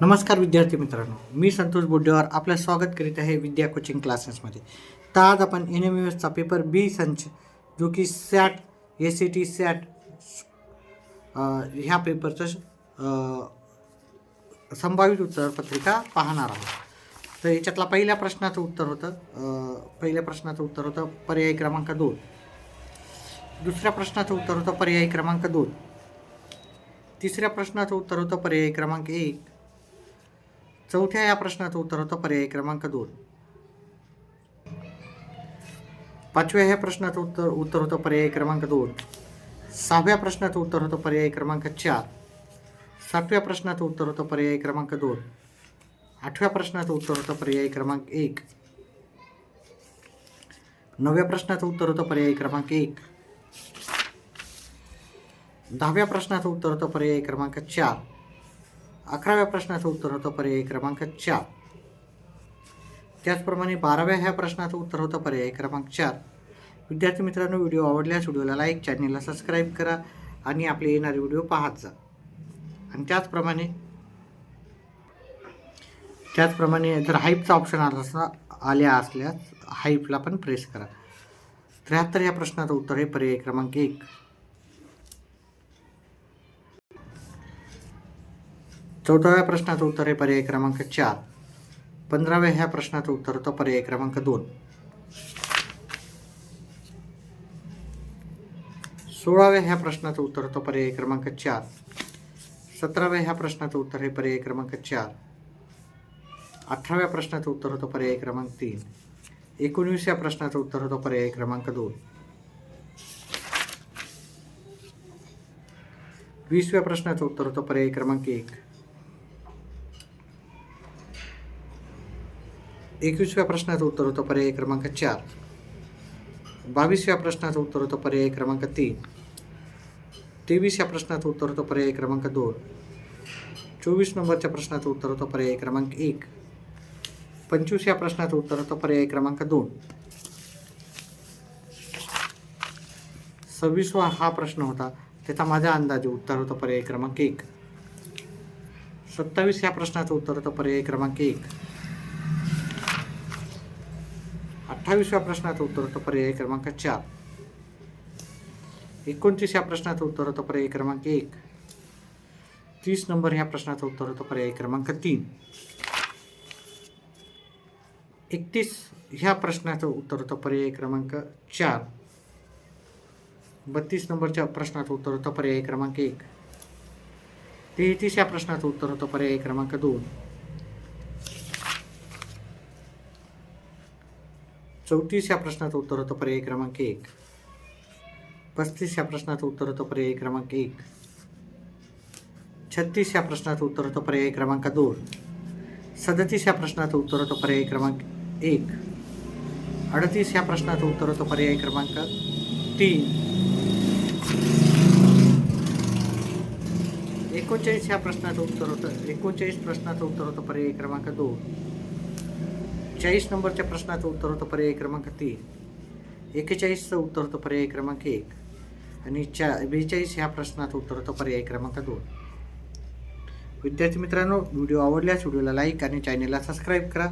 नमस्कार विद्यार्थी मित्रांनो, मी संतोष बोड्डेवार आपलं स्वागत करीत आहे विद्या कोचिंग क्लासेसमध्ये. तर आज आपण NMUSचा पेपर बी संच जो की सॅट SAT सॅट ह्या पेपरचं संभावित उत्तरपत्रिका पाहणार आहोत. तर याच्यातला पहिल्या प्रश्नाचं उत्तर होतं पर्याय क्रमांक 2. दुसऱ्या प्रश्नाचं उत्तर होतं पर्याय क्रमांक 2. तिसऱ्या प्रश्नाचं उत्तर होतं पर्याय क्रमांक 1. चौथ्या या प्रश्नाचं उत्तर होतं पर्याय क्रमांक 2. पाचव्या ह्या प्रश्नाचं उत्तर होतं पर्याय क्रमांक 2. सहाव्या प्रश्नाचं उत्तर होतं पर्याय क्रमांक 4. सातव्या प्रश्नाचं उत्तर होतं पर्याय क्रमांक 2. आठव्या प्रश्नाचं उत्तर होतं पर्याय क्रमांक 1. नवव्या प्रश्नाचं उत्तर होतं पर्याय क्रमांक 1. 10व्या प्रश्नाचं उत्तर होतं पर्याय क्रमांक 4. 11व्या प्रश्नाचं उत्तर होतं पर्याय क्रमांक 4. त्याचप्रमाणे 12व्या ह्या प्रश्नाचं उत्तर होतं पर्याय क्रमांक 4. विद्यार्थी मित्रांनो, व्हिडिओ आवडल्यास व्हिडिओला लाईक, चॅनलला सबस्क्राईब करा आणि आपले येणारे व्हिडिओ पाहत जा. आणि त्याचप्रमाणे जर हाईपचा ऑप्शन आल्या असल्यास हाईपला पण प्रेस करा. 73 ह्या प्रश्नाचं उत्तर आहे पर्याय क्रमांक 1. 14व्या प्रश्नाचं उत्तर आहे पर्याय क्रमांक 4. 15व्या ह्या प्रश्नाचं उत्तर होतं पर्याय क्रमांक 2. 16व्या ह्या प्रश्नाचं उत्तर होतं पर्याय क्रमांक 4. 17व्या ह्या प्रश्नाचं उत्तर आहे पर्याय क्रमांक 4. 18व्या प्रश्नाचं उत्तर होतं पर्याय क्रमांक 3. 19व्या प्रश्नाचं उत्तर होतं पर्याय क्रमांक 2. 20व्या प्रश्नाचं उत्तर होतं पर्याय क्रमांक 1. 21व्या प्रश्नाचं उत्तर होतं पर्याय क्रमांक 4. 22व्या प्रश्नाचं उत्तर होतं पर्याय क्रमांक 3. 23व्या प्रश्नाचं उत्तर होतं पर्याय क्रमांक 2. 24 नंबरच्या प्रश्नाचं उत्तर होतं पर्याय क्रमांक 1. 25व्या प्रश्नाचं उत्तर होतं पर्याय क्रमांक 2. 26वा हा प्रश्न होता, त्याचा माझ्या अंदाजे उत्तर होतं पर्याय क्रमांक 1. 27 ह्या प्रश्नाचं उत्तर होतं पर्याय क्रमांक 1. 28व्या प्रश्नाचं उत्तर होतं पर्याय क्रमांक 4. 29 ह्या प्रश्नाचं उत्तर होतं पर्याय क्रमांक 1. 30 नंबर ह्या प्रश्नाचं उत्तर होतं पर्याय क्रमांक 3. 31 ह्या प्रश्नाचं उत्तर होतं पर्याय क्रमांक 4. 32 नंबरच्या प्रश्नाचं उत्तर होतं पर्याय क्रमांक 1. 33 ह्या प्रश्नाचं उत्तर होतं पर्याय क्रमांक 2. 34 ह्या प्रश्नाचं उत्तर होतं पर्याय क्रमांक 1. 35 ह्या प्रश्नाचं उत्तर होतं पर्याय क्रमांक 1. 36 ह्या प्रश्नाचं उत्तर होतं पर्याय क्रमांक 2. 37 ह्या प्रश्नाचं उत्तर होतं पर्याय क्रमांक 1. 38 ह्या प्रश्नाचं उत्तर होतं पर्याय क्रमांक 3. 39 ह्या प्रश्नाचं उत्तर होतं 39 प्रश्नाचं उत्तर होतं पर्याय क्रमांक 2. 40 नंबरच्या प्रश्नाचं उत्तर होतं पर्याय क्रमांक 3. 41चं उत्तर होतं पर्याय क्रमांक 1. आणि 42 ह्या प्रश्नाचं उत्तर होतं पर्याय क्रमांक 2. विद्यार्थी मित्रांनो, व्हिडिओ आवडल्यास व्हिडिओला लाईक आणि चॅनलला सबस्क्राईब करा.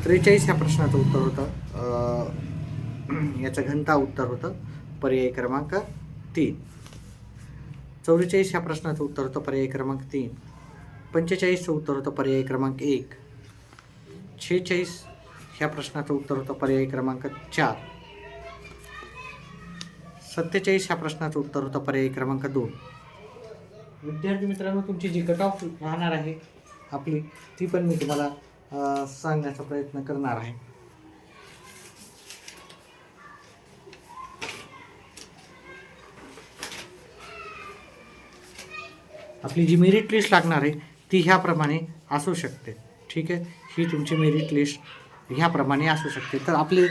त्रेचाळीस ह्या प्रश्नाचं उत्तर होतं याचं घनता उत्तर होतं पर्याय क्रमांक 3. 44 ह्या प्रश्नाचं उत्तर होतं पर्याय क्रमांक 3. 45चं उत्तर होतं पर्याय क्रमांक 1. 46 ह्या प्रश्नाचं उत्तर होतं पर्याय क्रमांक 4. 47 ह्या प्रश्नाचं उत्तर होतं पर्याय क्रमांक 2. विद्यार्थी मित्रांनो, तुमची जी कट ऑफ राहणार आहे आपली, ती पण मी तुम्हाला सांगण्याचा प्रयत्न करणार आहे. आपली जी मेरिट लिस्ट लागणार आहे ती ह्याप्रमाणे असू शकते. ठीक आहे, ही तुमची मेरिट लिस्ट ह्याप्रमाणे असू शकते. तर आपले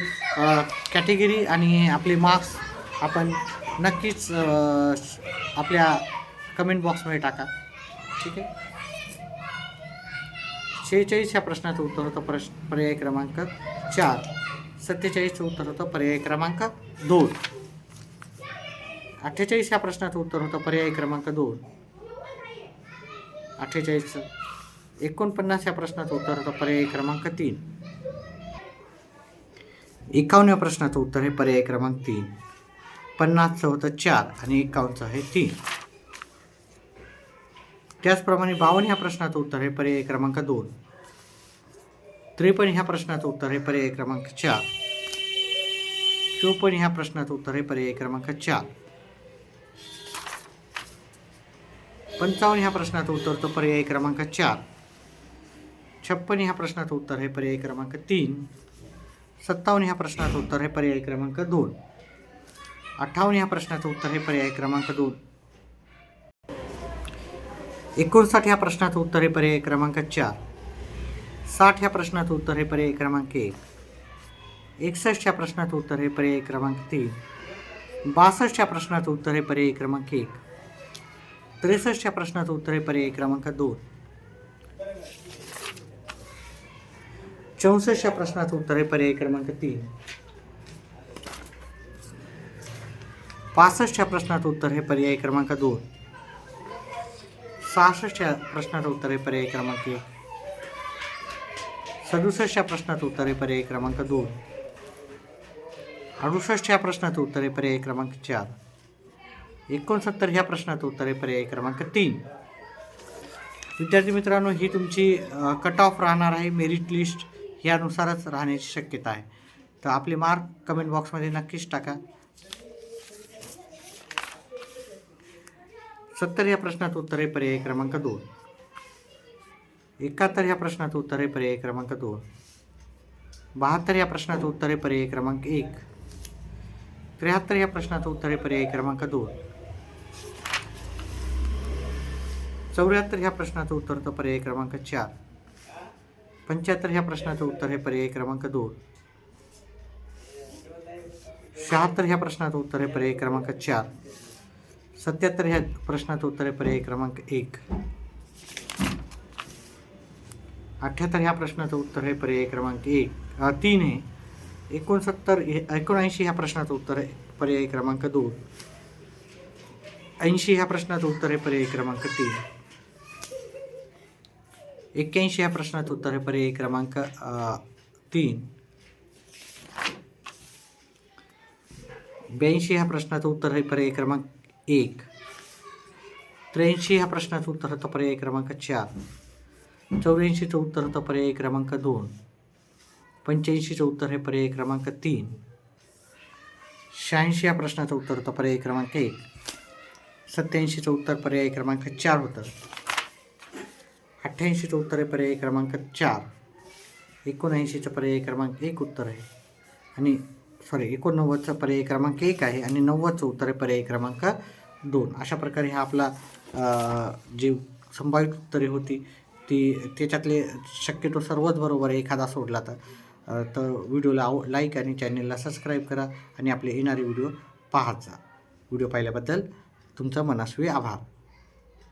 कॅटेगरी आणि आपले मार्क्स आपण नक्कीच आपल्या कमेंट बॉक्समध्ये टाका. ठीक आहे. 46 ह्या प्रश्नाचं उत्तर होतं पर्याय क्रमांक 4. 47चं उत्तर होतं पर्याय क्रमांक 2. 48 ह्या प्रश्नाचं उत्तर होतं पर्याय क्रमांक 2. 48. 49 ह्या प्रश्नाचं उत्तर होतं पर्याय क्रमांक 3. 51व्या प्रश्नाचं उत्तर आहे पर्याय क्रमांक 3. 50चं होतं 4 आणि 51चं आहे 3. त्याचप्रमाणे 52 ह्या प्रश्नाचं उत्तर आहे पर्याय क्रमांक 2. 53 ह्या प्रश्नाचं उत्तर आहे पर्याय क्रमांक 4. 54 ह्या प्रश्नाचं उत्तर आहे पर्याय क्रमांक 4. 55 ह्या प्रश्नाचं उत्तर होतं पर्याय क्रमांक 4. 56 ह्या प्रश्नाचं उत्तर आहे पर्याय क्रमांक 3. 57 ह्या प्रश्नाचं उत्तर आहे पर्याय क्रमांक 2. 58 ह्या प्रश्नाचं उत्तर आहे पर्याय क्रमांक 2. 59 ह्या प्रश्नाचं उत्तर आहे पर्याय क्रमांक 4. 60 ह्या प्रश्नाचं उत्तर आहे पर्याय क्रमांक 1. 61 ह्या प्रश्नाचं उत्तर आहे पर्याय क्रमांक 3. 62 ह्या प्रश्नाचं उत्तर आहे पर्याय क्रमांक 1. 63 ह्या प्रश्नाचं उत्तर आहे पर्याय क्रमांक 2. 64 ह्या प्रश्नाचं उत्तर आहे पर्याय क्रमांक 3. 65 ह्या प्रश्नाचं उत्तर आहे पर्याय क्रमांक 2. 66 ह्या प्रश्नाचं उत्तर आहे पर्याय क्रमांक 1. 67 ह्या प्रश्नाचं उत्तर आहे पर्याय क्रमांक 2. 68 ह्या प्रश्नाचं उत्तर आहे पर्याय क्रमांक 4. 69 ह्या प्रश्नाचं उत्तर आहे पर्याय क्रमांक 3. विद्यार्थी मित्रांनो, ही तुमची कट ऑफ राहणार आहे. मेरिट लिस्ट ह्यानुसारच राहण्याची शक्यता आहे. तर आपले मार्क कमेंट बॉक्समध्ये नक्कीच टाका. 70 ह्या प्रश्नाचं उत्तर आहे पर्याय क्रमांक 2. 71 ह्या प्रश्नाचं उत्तर आहे पर्याय क्रमांक 2. 72 ह्या प्रश्नाचं उत्तर आहे पर्याय क्रमांक 1. 73 ह्या प्रश्नाचं उत्तर आहे पर्याय क्रमांक 2. 74 ह्या प्रश्नाचं उत्तर होतं पर्याय क्रमांक 4. 75 ह्या प्रश्नाचं उत्तर आहे पर्याय क्रमांक 2. 76 ह्या प्रश्नाचं उत्तर आहे पर्याय क्रमांक 4. 77 ह्या प्रश्नाचं उत्तर आहे पर्याय क्रमांक 1. 78 ह्या प्रश्नाचं उत्तर आहे पर्याय क्रमांक 3 आहे. 79 ह्या प्रश्नाचं उत्तर आहे पर्याय क्रमांक 2. 80 ह्या प्रश्नाचं उत्तर आहे पर्याय क्रमांक 3. 81 ह्या प्रश्नाचं उत्तर आहे पर्याय क्रमांक 3. 82 ह्या प्रश्नाचं उत्तर आहे पर्याय क्रमांक 1. 83 ह्या प्रश्नाचं उत्तर होतं पर्याय क्रमांक 4. 84चं उत्तर होतं पर्याय क्रमांक 2. 85चं उत्तर आहे पर्याय क्रमांक 3. 86 या प्रश्नाचं उत्तर होतं पर्याय क्रमांक 1. 87चं उत्तर पर्याय क्रमांक 4 होतं. 88चं उत्तर आहे पर्याय क्रमांक 4. 79चं पर्याय क्रमांक 1 उत्तर आहे. आणि 89चं पर्याय क्रमांक 1 आहे आणि 90चं उत्तर आहे पर्याय क्रमांक 2. अशा प्रकारे हा आपला जी संभावित उत्तरे होती ती त्याच्यातले शक्यतो सर्वच बरोबर आहे. एखादा सोडला तर व्हिडिओला लाईक आणि चॅनलला सबस्क्राईब करा आणि आपले येणारे व्हिडिओ पाहत जा. व्हिडिओ पाहिल्याबद्दल तुमचा मनस्वी आभार.